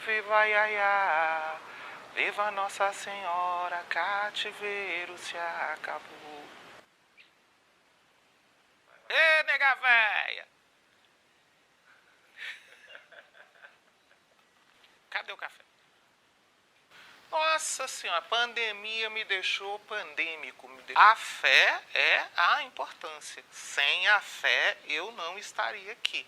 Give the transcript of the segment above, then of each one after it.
viva Iaiá, viva Nossa Senhora, cativeiro se acabou. Ê, nega véia! Cadê o café? Nossa senhora, a pandemia me deixou pandêmico. A fé é a importância. Sem a fé, eu não estaria aqui.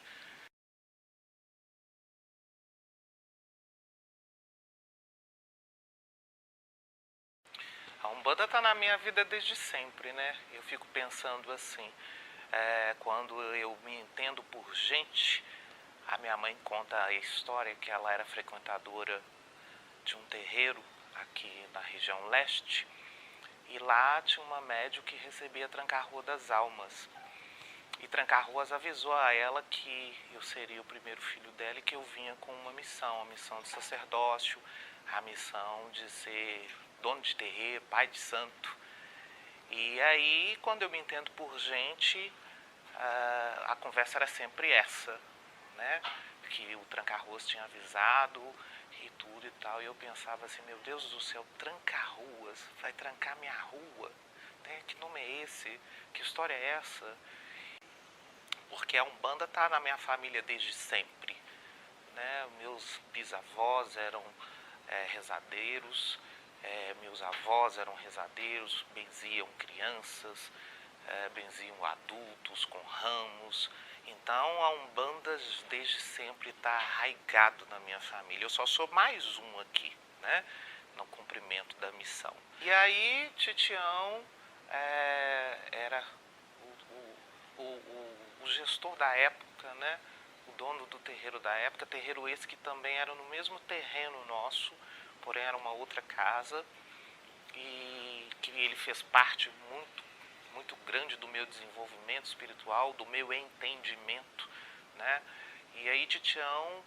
A Umbanda está na minha vida desde sempre, né? Eu fico pensando assim, quando eu me entendo por gente, a minha mãe conta a história que ela era frequentadora de um terreiro aqui na região leste, e lá tinha uma médium que recebia Tranca-Rua das Almas. E Tranca-Ruas avisou a ela que eu seria o primeiro filho dela e que eu vinha com uma missão, a missão de sacerdócio, a missão de ser dono de terreiro, pai de santo. E aí, quando eu me entendo por gente, a conversa era sempre essa, né? Que o Tranca-Ruas tinha avisado e tudo e tal. E eu pensava assim, meu Deus do céu, Tranca-Ruas, vai trancar minha rua? Né? Que nome é esse? Que história é essa? Porque a Umbanda está na minha família desde sempre, né? Meus bisavós eram rezadeiros, meus avós eram rezadeiros, benziam crianças, benziam adultos com ramos. Então a Umbanda desde sempre está arraigado na minha família. Eu só sou mais um aqui, né? No cumprimento da missão. E aí Titião era o gestor da época, né? O dono do terreiro da época, terreiro esse que também era no mesmo terreno nosso, porém era uma outra casa, e que ele fez parte muito grande do meu desenvolvimento espiritual, do meu entendimento, né? E aí Titião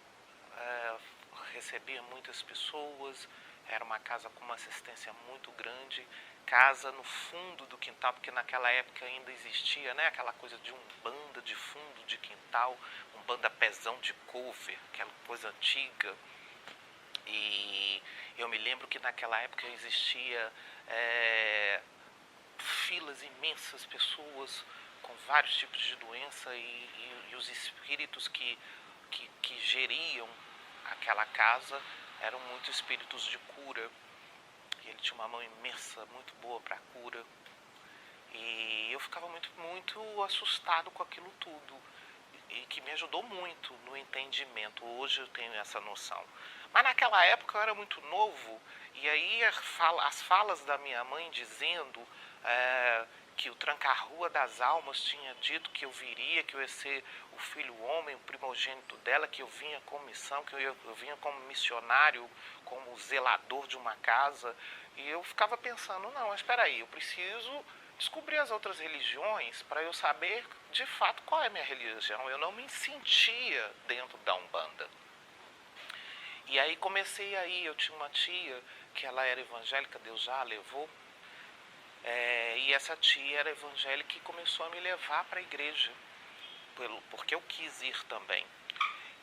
recebia muitas pessoas, era uma casa com uma assistência muito grande, casa no fundo do quintal, porque naquela época ainda existia, né, aquela coisa de umbanda de fundo de quintal, umbanda pezão de cover, aquela coisa antiga. E eu me lembro que naquela época existia filas imensas, pessoas com vários tipos de doença, e os espíritos que geriam aquela casa eram muito espíritos de cura. E ele tinha uma mão imensa, muito boa para cura. E eu ficava muito assustado com aquilo tudo. E que me ajudou muito no entendimento. Hoje eu tenho essa noção. Mas naquela época eu era muito novo. E aí as falas da minha mãe dizendo que o Tranca-Rua das Almas tinha dito que eu viria, que eu ia ser o filho homem, o primogênito dela, que eu vinha com missão, que eu vinha como missionário, como zelador de uma casa. E eu ficava pensando, não, mas espera aí, eu preciso descobrir as outras religiões para eu saber de fato qual é a minha religião. Eu não me sentia dentro da Umbanda. E aí comecei aí, eu tinha uma tia que ela era evangélica, Deus já a levou. E essa tia era evangélica e começou a me levar para a igreja, porque eu quis ir também.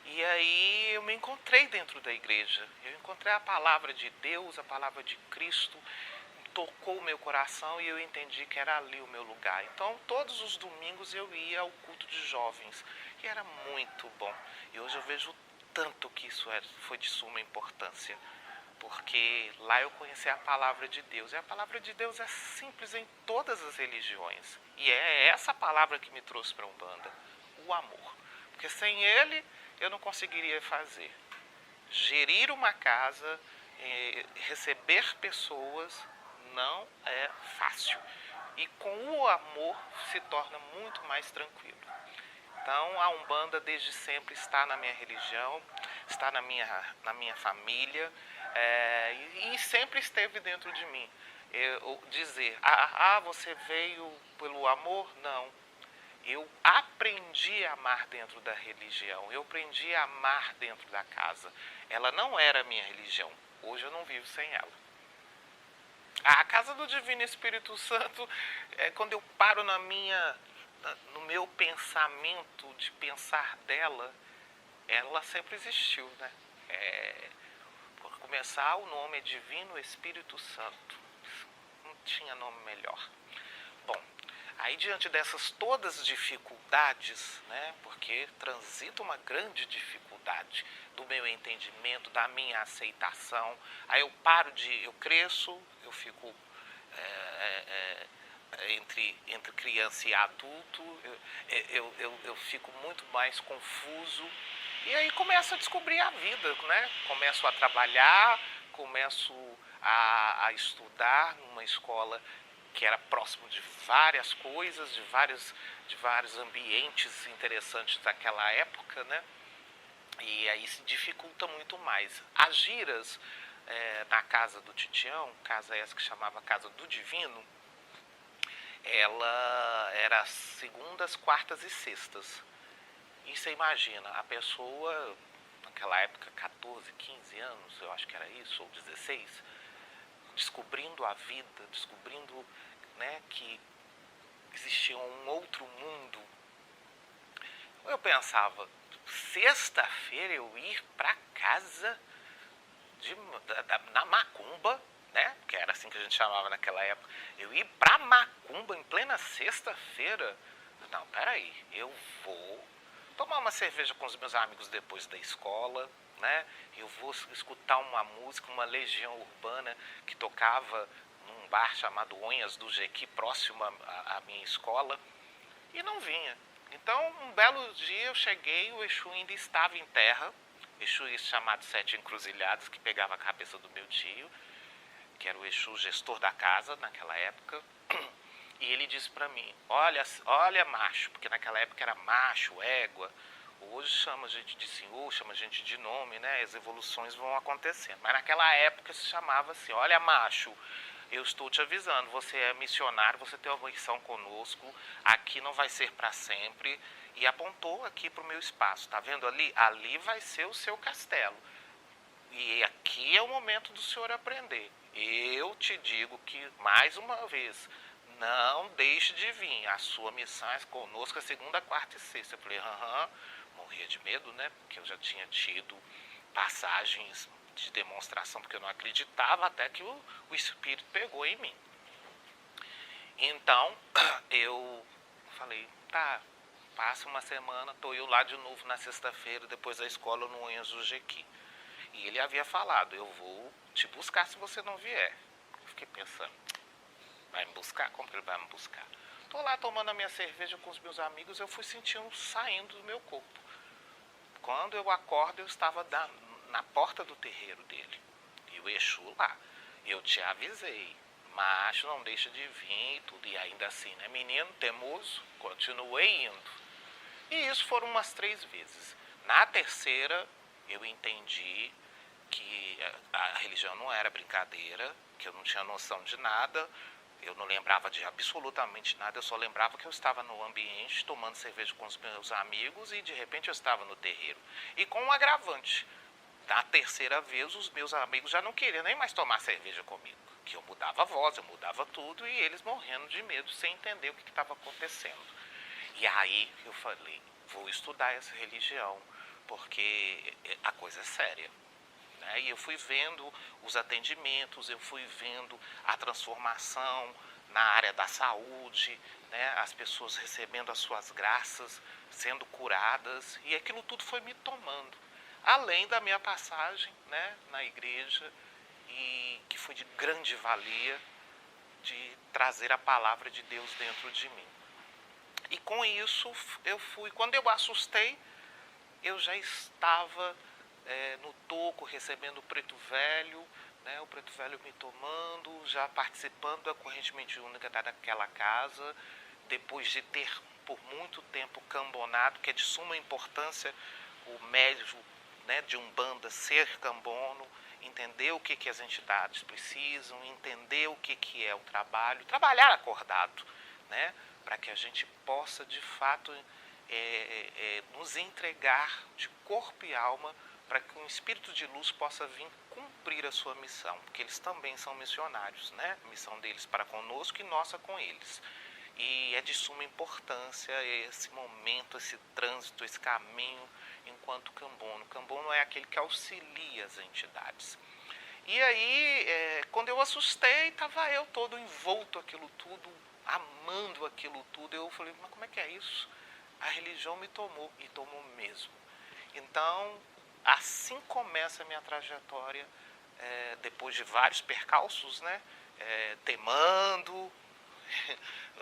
E aí eu me encontrei dentro da igreja. Eu encontrei a palavra de Deus, a palavra de Cristo, tocou o meu coração e eu entendi que era ali o meu lugar. Então todos os domingos eu ia ao culto de jovens e era muito bom. E hoje eu vejo tanto que isso foi de suma importância, porque lá eu conheci a palavra de Deus. E a palavra de Deus é simples em todas as religiões. E é essa palavra que me trouxe para a Umbanda, o amor. Porque sem ele eu não conseguiria fazer. Gerir uma casa, receber pessoas, não é fácil. E com o amor se torna muito mais tranquilo. Então a Umbanda desde sempre está na minha religião, está na minha família, e sempre esteve dentro de mim. Dizer, você veio pelo amor? Não. Eu aprendi a amar dentro da religião, eu aprendi a amar dentro da casa. Ela não era a minha religião, hoje eu não vivo sem ela. A casa do Divino Espírito Santo, quando eu paro no meu pensamento de pensar dela, ela sempre existiu, né? começar, o nome é Divino Espírito Santo. Não tinha nome melhor. Bom, aí diante dessas todas as dificuldades, né, porque transita uma grande dificuldade do meu entendimento, da minha aceitação, aí eu cresço, eu fico entre criança e adulto, eu fico muito mais confuso, e aí começo a descobrir a vida, né? Começo a trabalhar, começo a estudar numa escola que era próximo de várias coisas, de vários ambientes interessantes daquela época, né? E aí se dificulta muito mais. As giras na casa do Titião, casa essa que chamava Casa do Divino, ela era segundas, quartas e sextas. E você imagina, a pessoa, naquela época, 14, 15 anos, eu acho que era isso, ou 16, descobrindo a vida, descobrindo, né, que existia um outro mundo. Eu pensava, sexta-feira eu ir para casa na macumba, né? Que era assim que a gente chamava naquela época. Eu ir pra macumba em plena sexta-feira. Não, peraí, eu vou tomar uma cerveja com os meus amigos depois da escola, né? Eu vou escutar uma música, uma Legião Urbana que tocava num bar chamado Onhas do Jequi, próximo à minha escola, e não vinha. Então, um belo dia eu cheguei, o Exu ainda estava em terra, Exu chamado Sete Encruzilhadas, que pegava a cabeça do meu tio, que era o Exu gestor da casa naquela época, e ele disse para mim, olha macho, porque naquela época era macho, égua, hoje chama a gente de senhor, chama a gente de nome, né, as evoluções vão acontecendo, mas naquela época se chamava assim, olha macho, eu estou te avisando, você é missionário, você tem uma missão conosco, aqui não vai ser para sempre, e apontou aqui para o meu espaço, tá vendo ali? Ali vai ser o seu castelo, e aqui é o momento do senhor aprender. Eu te digo que, mais uma vez, não deixe de vir, a sua missão é conosco a segunda, quarta e sexta. Eu falei, morria de medo, né, porque eu já tinha tido passagens de demonstração, porque eu não acreditava, até que o Espírito pegou em mim. Então, eu falei, tá, passa uma semana, tô eu lá de novo na sexta-feira, depois da escola, no Unhas do Jequi. E ele havia falado, eu vou te buscar se você não vier. Eu fiquei pensando, vai me buscar? Como que ele vai me buscar? Tô lá tomando a minha cerveja com os meus amigos, eu fui sentindo saindo do meu corpo. Quando eu acordo, eu estava na porta do terreiro dele. E o Exu lá. Eu te avisei. Macho, não deixa de vir e tudo. E ainda assim, né? Menino teimoso, continuei indo. E isso foram umas 3 vezes. Na terceira, eu entendi que a religião não era brincadeira, que eu não tinha noção de nada. Eu não lembrava de absolutamente nada, eu só lembrava que eu estava no ambiente tomando cerveja com os meus amigos e de repente eu estava no terreiro. E com um agravante, na terceira vez os meus amigos já não queriam nem mais tomar cerveja comigo. Que eu mudava a voz, eu mudava tudo e eles morrendo de medo sem entender o que estava acontecendo. E aí eu falei, vou estudar essa religião, porque a coisa é séria. E eu fui vendo os atendimentos, eu fui vendo a transformação na área da saúde, né? As pessoas recebendo as suas graças, sendo curadas, e aquilo tudo foi me tomando. Além da minha passagem, né, na igreja, e que foi de grande valia de trazer a palavra de Deus dentro de mim. E com isso eu fui, quando eu assustei, eu já estava no toco, recebendo o Preto Velho, né, o Preto Velho me tomando, já participando da corrente mediúnica daquela casa, depois de ter por muito tempo cambonado, que é de suma importância o médium, né, de Umbanda ser cambono, entender o que as entidades precisam, entender o que é o trabalho, trabalhar acordado, né, para que a gente possa de fato nos entregar de corpo e alma para que um espírito de luz possa vir cumprir a sua missão, porque eles também são missionários, né? A missão deles para conosco e nossa com eles. E é de suma importância esse momento, esse trânsito, esse caminho enquanto cambono. Cambono é aquele que auxilia as entidades. E aí, quando eu assustei, estava eu todo envolto aquilo tudo, amando aquilo tudo. Eu falei, mas como é que é isso? A religião me tomou, e tomou mesmo. Então, assim começa a minha trajetória, depois de vários percalços, né? Temando,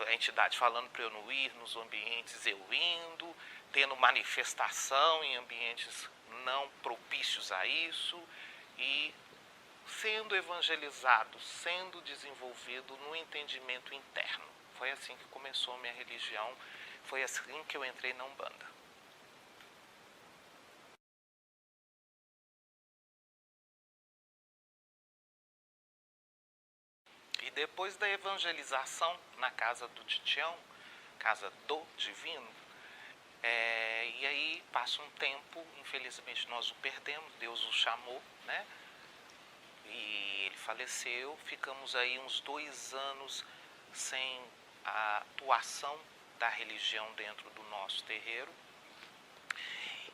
a entidade falando para eu não ir nos ambientes, eu indo, tendo manifestação em ambientes não propícios a isso e sendo evangelizado, sendo desenvolvido no entendimento interno. Foi assim que começou a minha religião, foi assim que eu entrei na Umbanda. E depois da evangelização na casa do Titião, casa do Divino, e aí passa um tempo, infelizmente nós o perdemos, Deus o chamou, né? E ele faleceu, ficamos aí uns 2 anos sem a atuação da religião dentro do nosso terreiro.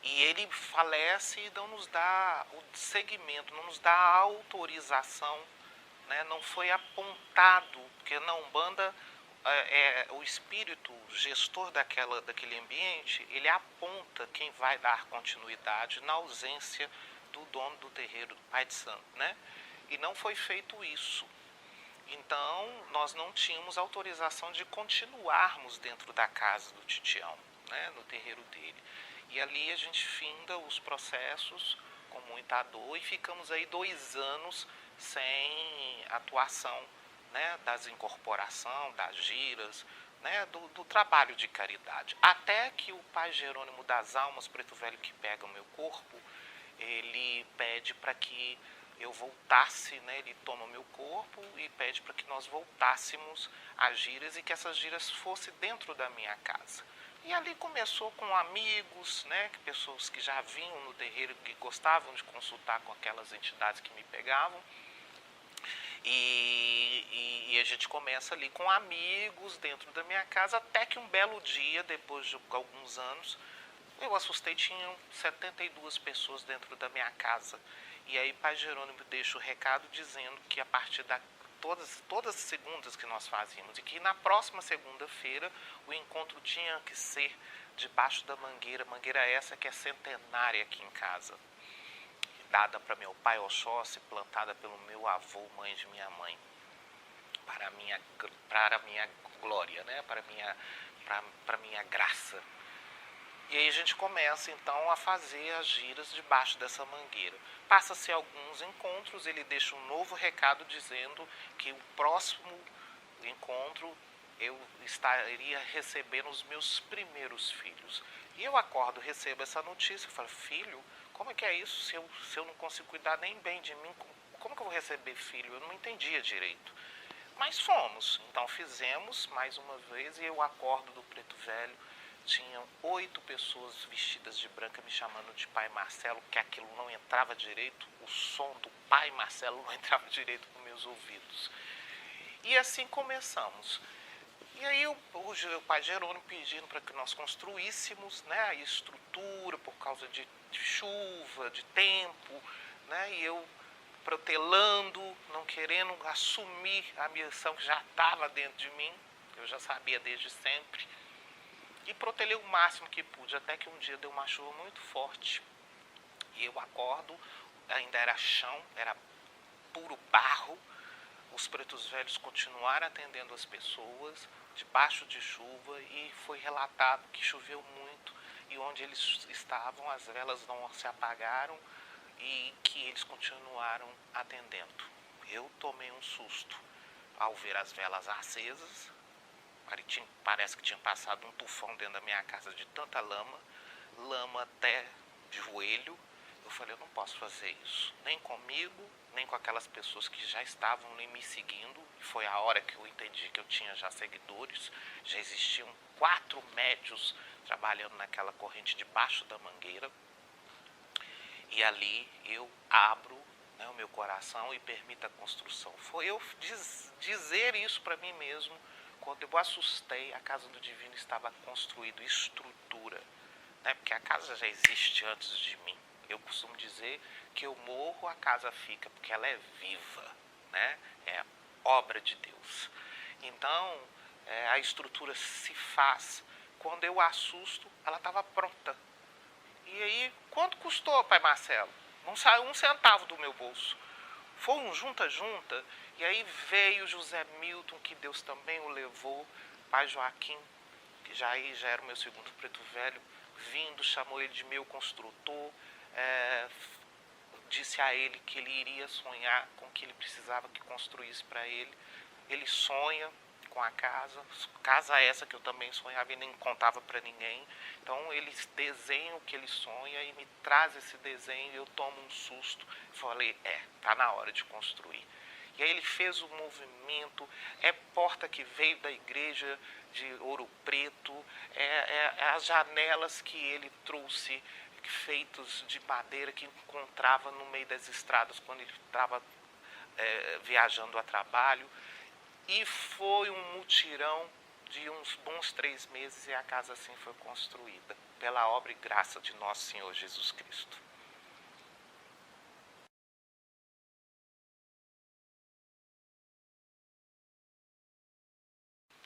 E ele falece e não nos dá o segmento, não nos dá a autorização, né? Não foi apontado, porque na Umbanda o espírito gestor daquele ambiente, ele aponta quem vai dar continuidade na ausência do dono do terreiro, do Pai de Santo, né? E não foi feito isso. Então, nós não tínhamos autorização de continuarmos dentro da casa do Titião, né, no terreiro dele. E ali a gente finda os processos com muita dor e ficamos aí 2 anos sem atuação, né, das incorporação, das giras, né, do trabalho de caridade. Até que o Pai Jerônimo das Almas, preto velho que pega o meu corpo, ele pede para que eu voltasse, né? Ele toma o meu corpo e pede para que nós voltássemos às giras e que essas giras fossem dentro da minha casa. E ali começou com amigos, né? Pessoas que já vinham no terreiro, que gostavam de consultar com aquelas entidades que me pegavam. E a gente começa ali com amigos dentro da minha casa, até que um belo dia, depois de alguns anos, eu assustei, tinham 72 pessoas dentro da minha casa. E aí Pai Jerônimo deixa o recado dizendo que a partir da todas as segundas que nós fazíamos e que na próxima segunda-feira o encontro tinha que ser debaixo da mangueira essa que é centenária aqui em casa, dada para meu pai Oxóssi, plantada pelo meu avô, mãe de minha mãe, para a minha glória, né? para minha graça. E aí a gente começa então a fazer as giras debaixo dessa mangueira. Passa-se alguns encontros, ele deixa um novo recado dizendo que o próximo encontro eu estaria recebendo os meus primeiros filhos. E eu acordo, recebo essa notícia e falo, filho, como é que é isso? Se eu não consigo cuidar nem bem de mim, como que eu vou receber filho? Eu não entendia direito. Mas fomos, então fizemos mais uma vez e eu acordo do preto velho. Tinham 8 pessoas vestidas de branca me chamando de Pai Marcelo, que aquilo não entrava direito, o som do Pai Marcelo não entrava direito nos meus ouvidos. E assim começamos. E aí o Pai Jerônimo pedindo para que nós construíssemos, né, a estrutura por causa de chuva, de tempo, né, e eu protelando, não querendo assumir a missão que já estava dentro de mim, eu já sabia desde sempre. E protelei o máximo que pude, até que um dia deu uma chuva muito forte. E eu acordo, ainda era chão, era puro barro. Os pretos velhos continuaram atendendo as pessoas, debaixo de chuva, e foi relatado que choveu muito. E onde eles estavam, as velas não se apagaram e que eles continuaram atendendo. Eu tomei um susto ao ver as velas acesas. Parece que tinha passado um tufão dentro da minha casa de tanta lama até de joelho. Eu falei, eu não posso fazer isso, nem comigo, nem com aquelas pessoas que já estavam me seguindo. E foi a hora que eu entendi que eu tinha já seguidores, já existiam 4 médios trabalhando naquela corrente debaixo da mangueira. E ali eu abro, né, o meu coração e permito a construção. Foi eu dizer isso para mim mesmo. Quando eu assustei, a casa do Divino estava construída, estrutura, né? Porque a casa já existe antes de mim. Eu costumo dizer que eu morro, a casa fica, porque ela é viva, né? É obra de Deus. Então, a estrutura se faz. Quando eu assusto, ela estava pronta. E aí, quanto custou, pai Marcelo? Não saiu um centavo do meu bolso. Foi um junta-junta, e aí veio José Milton, que Deus também o levou, pai Joaquim, que já era o meu segundo preto velho, vindo, chamou ele de meu construtor, disse a ele que ele iria sonhar com o que ele precisava que construísse para ele. Ele sonha com a casa essa que eu também sonhava e nem contava para ninguém. Então ele desenha o que ele sonha e me traz esse desenho e eu tomo um susto. Falei, tá na hora de construir. E aí ele fez o movimento, porta que veio da igreja de Ouro Preto, as janelas que ele trouxe feitos de madeira que encontrava no meio das estradas quando ele estava viajando a trabalho. E foi um mutirão de uns bons 3 meses e a casa assim foi construída, pela obra e graça de nosso Senhor Jesus Cristo.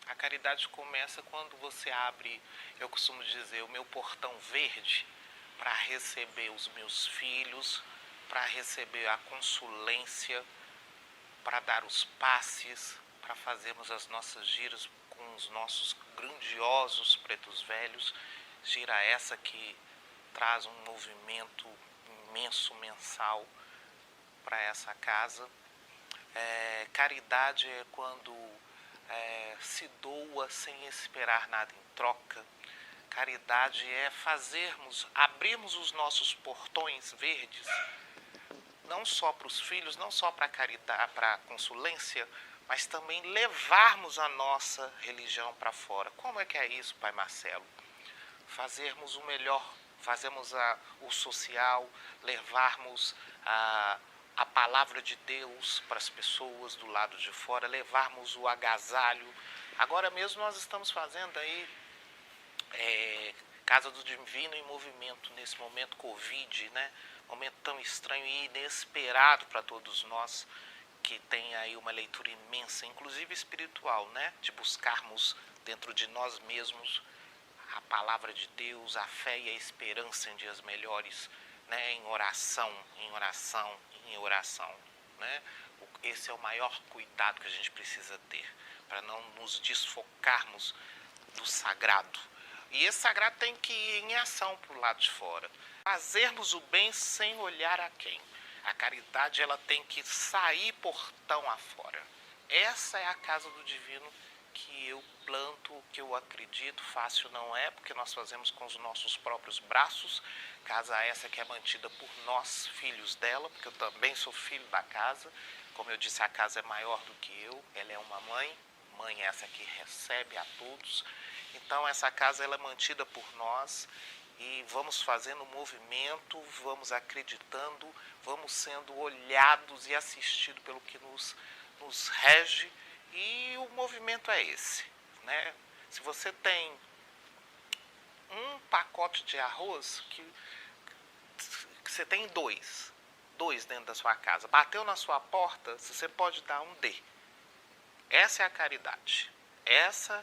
A caridade começa quando você abre, eu costumo dizer, o meu portão verde para receber os meus filhos, para receber a consulência, para dar os passes, para fazermos as nossas giras com os nossos grandiosos pretos velhos, gira essa que traz um movimento imenso mensal para essa casa. Caridade é quando se doa sem esperar nada em troca. Caridade é abrirmos os nossos portões verdes, não só para os filhos, não só para a caridade, para a consulência, mas também levarmos a nossa religião para fora. Como é que é isso, pai Marcelo? Fazermos o melhor, fazermos o social, levarmos a palavra de Deus para as pessoas do lado de fora, levarmos o agasalho. Agora mesmo nós estamos fazendo aí Casa do Divino em movimento nesse momento Covid, né? Momento tão estranho e inesperado para todos nós, que tem aí uma leitura imensa, inclusive espiritual, né? De buscarmos dentro de nós mesmos a palavra de Deus, a fé e a esperança em dias melhores, né? Em oração, em oração, em oração, né? Esse é o maior cuidado que a gente precisa ter, para não nos desfocarmos do sagrado. E esse sagrado tem que ir em ação para o lado de fora. Fazermos o bem sem olhar a quem. A caridade ela tem que sair portão afora. Essa é a casa do divino que eu planto, que eu acredito. Fácil não é, porque nós fazemos com os nossos próprios braços. Casa essa que é mantida por nós, filhos dela, porque eu também sou filho da casa. Como eu disse, a casa é maior do que eu. Ela é uma mãe. Mãe essa que recebe a todos. Então essa casa ela é mantida por nós e vamos fazendo movimento, vamos acreditando, vamos sendo olhados e assistidos pelo que nos rege, e o movimento é esse, né? Se você tem um pacote de arroz, que você tem dois dentro da sua casa, bateu na sua porta, você pode dar um D. Essa é a caridade, essa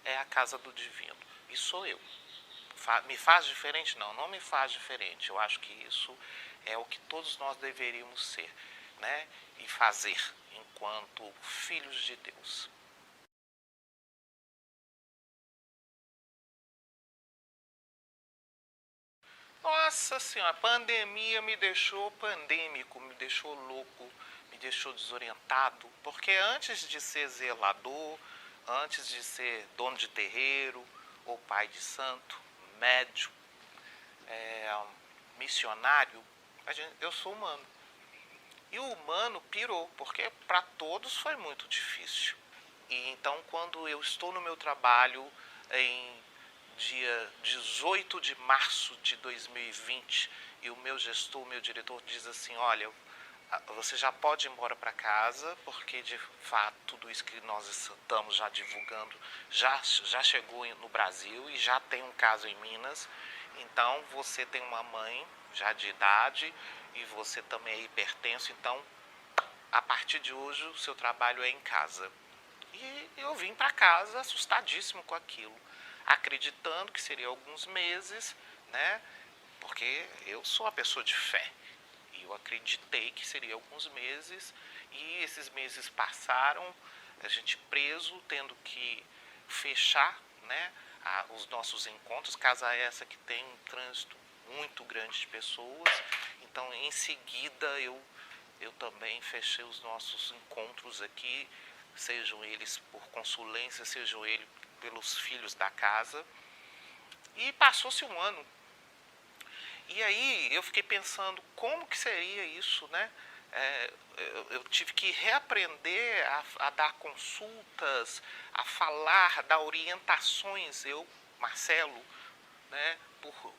é a casa do divino, e sou eu. Me faz diferente? Não, não me faz diferente. Eu acho que isso é o que todos nós deveríamos ser, né? E fazer enquanto filhos de Deus. Nossa Senhora, a pandemia me deixou pandêmico, me deixou louco, me deixou desorientado, porque antes de ser zelador, antes de ser dono de terreiro, ou pai de santo, médium, missionário, eu sou humano. E o humano pirou, porque para todos foi muito difícil. E então, quando eu estou no meu trabalho em dia 18 de março de 2020 e o meu gestor, o meu diretor diz assim, olha, você já pode ir embora para casa, porque de fato tudo isso que nós estamos já divulgando já chegou no Brasil e já tem um caso em Minas. Então você tem uma mãe já de idade e você também é hipertenso, então a partir de hoje o seu trabalho é em casa. E eu vim para casa assustadíssimo com aquilo, acreditando que seria alguns meses, né? Porque eu sou uma pessoa de fé. E eu acreditei que seria alguns meses, e esses meses passaram, a gente preso, tendo que fechar, né, os nossos encontros, casa essa que tem um trânsito muito grande de pessoas. Então, em seguida, eu também fechei os nossos encontros aqui, sejam eles por consulência, sejam eles pelos filhos da casa. E passou-se um ano. E aí eu fiquei pensando como que seria isso, né? Eu tive que reaprender a dar consultas, a falar, dar orientações, Marcelo, né?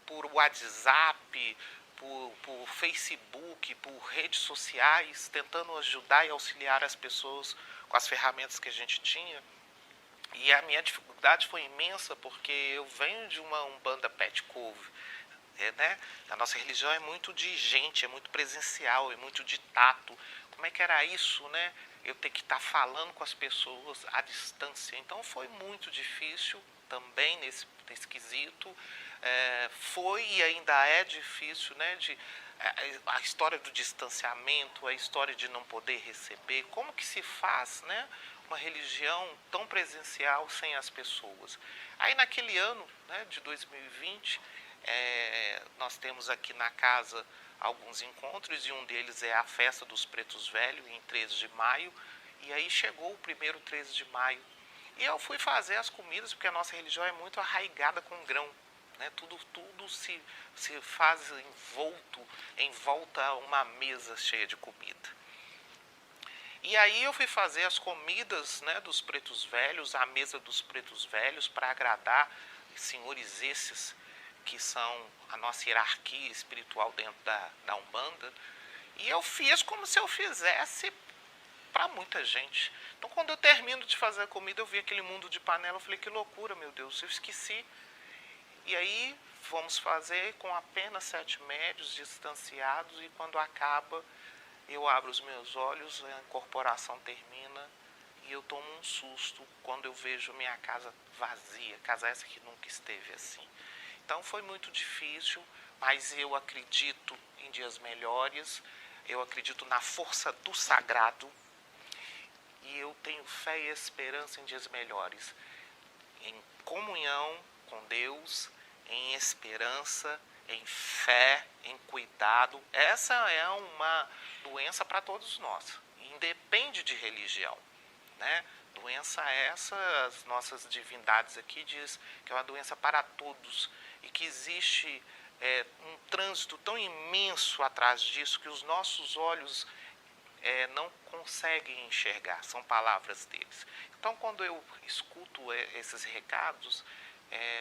Por WhatsApp, por Facebook, por redes sociais, tentando ajudar e auxiliar as pessoas com as ferramentas que a gente tinha. E a minha dificuldade foi imensa, porque eu venho de uma Umbanda Pet Cove, né? A nossa religião é muito de gente, é muito presencial, é muito de tato. Como é que era isso, né? Eu ter que estar falando com as pessoas à distância. Então foi muito difícil também nesse quesito. Foi e ainda é difícil, né? A história do distanciamento, a história de não poder receber. Como que se faz, né? Uma religião tão presencial sem as pessoas. Aí naquele ano, né, de 2020, nós temos aqui na casa alguns encontros, e um deles é a festa dos Pretos Velhos, em 13 de maio, e aí chegou o primeiro 13 de maio. E eu fui fazer as comidas, porque a nossa religião é muito arraigada com grão, né? Tudo se faz em volta a uma mesa cheia de comida. E aí eu fui fazer as comidas, né, dos Pretos Velhos, a mesa dos Pretos Velhos, para agradar senhores esses que são a nossa hierarquia espiritual dentro da Umbanda. E eu fiz como se eu fizesse para muita gente. Então, quando eu termino de fazer a comida, eu vi aquele mundo de panela, eu falei, que loucura, meu Deus, eu esqueci. E aí vamos fazer com apenas 7 médios distanciados, e quando acaba, eu abro os meus olhos, a incorporação termina, e eu tomo um susto quando eu vejo minha casa vazia, casa essa que nunca esteve assim. Então foi muito difícil, mas eu acredito em dias melhores, eu acredito na força do sagrado, e eu tenho fé e esperança em dias melhores, em comunhão com Deus, em esperança, em fé, em cuidado. Essa é uma doença para todos nós, independe de religião, né? Doença essa, as nossas divindades aqui diz que é uma doença para todos, e que existe um trânsito tão imenso atrás disso que os nossos olhos não conseguem enxergar, são palavras deles. Então, quando eu escuto esses recados,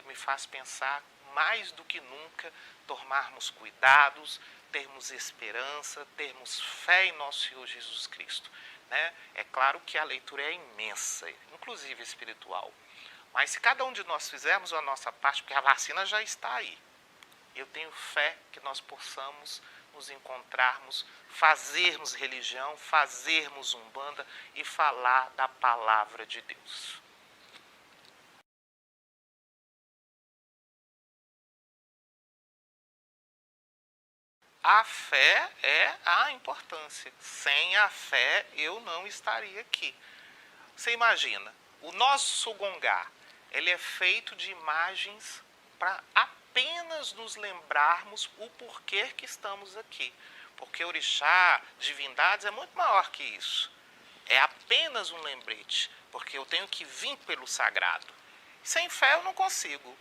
me faz pensar mais do que nunca tomarmos cuidados, termos esperança, termos fé em nosso Senhor Jesus Cristo, né? É claro que a leitura é imensa, inclusive espiritual, mas se cada um de nós fizermos a nossa parte, porque a vacina já está aí, eu tenho fé que nós possamos nos encontrarmos, fazermos religião, fazermos umbanda e falar da palavra de Deus. A fé é a importância. Sem a fé eu não estaria aqui. Você imagina, o nosso gongá, ele é feito de imagens para apenas nos lembrarmos o porquê que estamos aqui. Porque orixá, divindades, é muito maior que isso. É apenas um lembrete, porque eu tenho que vir pelo sagrado. Sem fé eu não consigo.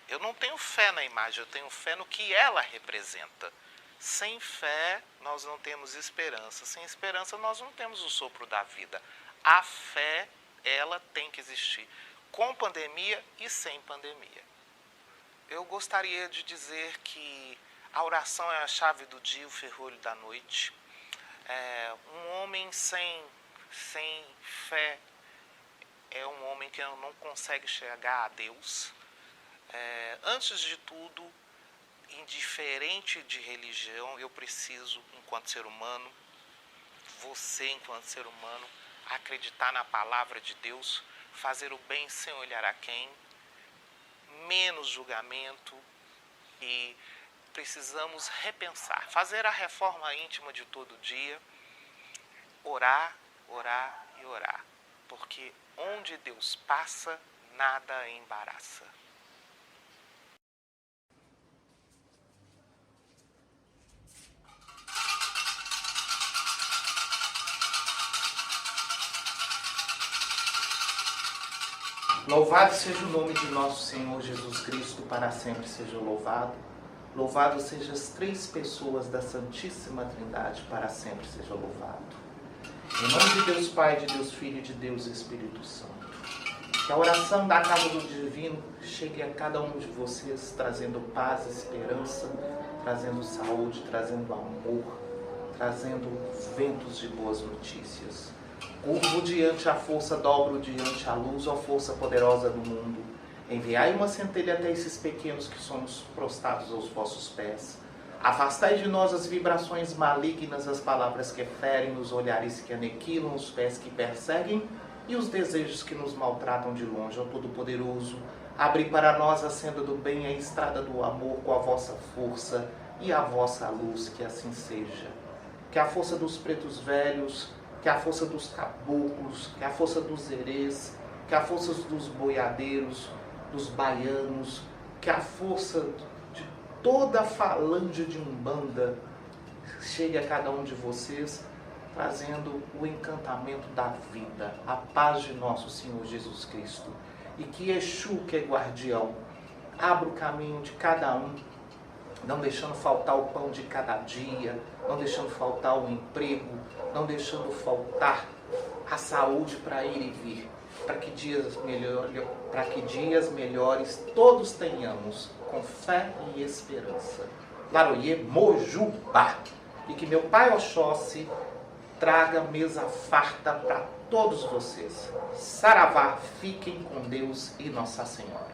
Eu não tenho fé na imagem, eu tenho fé no que ela representa. Sem fé nós não temos esperança. Sem esperança nós não temos o sopro da vida. A fé, ela tem que existir, com pandemia e sem pandemia. Eu gostaria de dizer que a oração é a chave do dia, o ferrolho da noite. Um homem sem fé é um homem que não consegue chegar a Deus. Antes de tudo, indiferente de religião, eu preciso, enquanto ser humano, você, enquanto ser humano, acreditar na palavra de Deus, fazer o bem sem olhar a quem, menos julgamento, e precisamos repensar, fazer a reforma íntima de todo dia, orar, orar e orar, porque onde Deus passa, nada embaraça. Louvado seja o nome de nosso Senhor Jesus Cristo, para sempre seja louvado. Louvado sejam as três pessoas da Santíssima Trindade, para sempre seja louvado. Em nome de Deus Pai, de Deus Filho e de Deus Espírito Santo. Que a oração da Casa do Divino chegue a cada um de vocês, trazendo paz, esperança, trazendo saúde, trazendo amor, trazendo ventos de boas notícias. Curvo diante a força, dobro diante a luz, ó força poderosa do mundo. Enviai uma centelha até esses pequenos que somos prostrados aos vossos pés. Afastai de nós as vibrações malignas, as palavras que ferem, os olhares que aniquilam, os pés que perseguem e os desejos que nos maltratam de longe, ó Todo-Poderoso. Abri para nós a senda do bem, a estrada do amor, com a vossa força e a vossa luz, que assim seja. Que a força dos pretos velhos, que a força dos caboclos, que a força dos herês, que a força dos boiadeiros, dos baianos, que a força de toda a falange de Umbanda chegue a cada um de vocês, trazendo o encantamento da vida, a paz de nosso Senhor Jesus Cristo. E que Exu, que é guardião, abra o caminho de cada um, não deixando faltar o pão de cada dia, não deixando faltar o emprego, não deixando faltar a saúde para ir e vir, para que dias melhores todos tenhamos, com fé e esperança. Laroie Mojubá. E que meu Pai Oxóssi traga mesa farta para todos vocês. Saravá, fiquem com Deus e Nossa Senhora.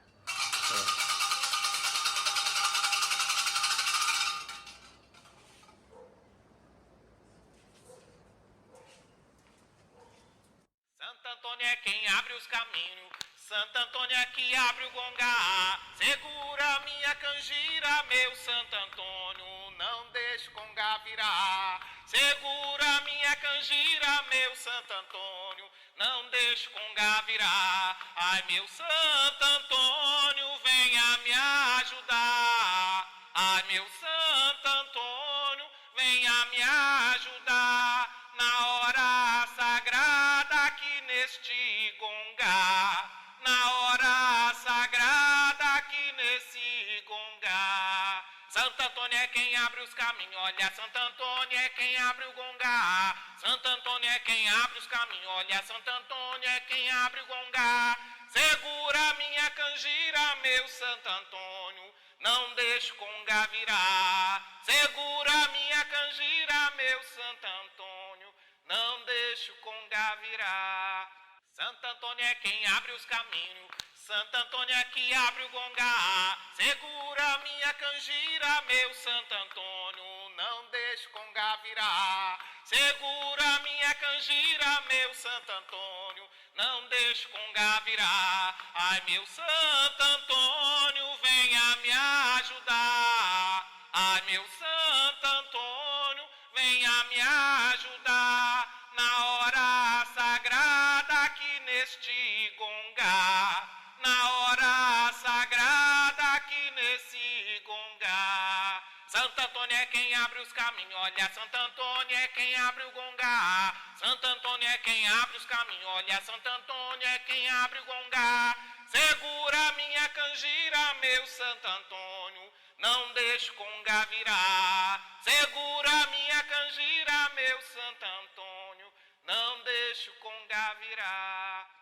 Santo Antônio é quem abre os caminhos, Santo Antônio é que abre o gongá. Segura minha canjira, meu Santo Antônio, não deixe o gongá virar. Segura minha canjira, meu Santo Antônio, não deixe o gongá virar. Ai, meu Santo Antônio, venha me ajudar. Ai, meu Santo Antônio, venha me ajudar na hora sagrada aqui neste gongá, na hora sagrada aqui nesse gongá. Santo Antônio é quem abre os caminhos, olha, Santo Antônio é quem abre o gongá. Santo Antônio é quem abre os caminhos, olha, Santo Antônio é quem abre o gongá. Segura minha canjira, meu Santo Antônio, não deixe o gongá virar. Segura minha canjira, meu Santo Antônio, não deixe o gongá virar. Santo Antônio é quem abre os caminhos, Santo Antônio é que abre o gongá. Segura minha canjira, meu Santo Antônio, não deixe o gongá virar. Segura minha canjira, meu Santo Antônio, não deixe o gongá virar. Ai, meu Santo Antônio, venha me ajudar. Ai, meu Santo Antônio, venha me ajudar na hora sagrada aqui neste gongá, na hora sagrada aqui nesse gongá. Santo Antônio é quem abre os caminhos, olha, Santo Antônio é quem abre o gongá. Santo Antônio é quem abre os caminhos, olha, Santo Antônio é quem abre o gongá. Segura minha canjira, meu Santo Antônio, não deixe o gongá virar. Segura minha canjira, meu Santo Antônio, não deixe o gongá virar.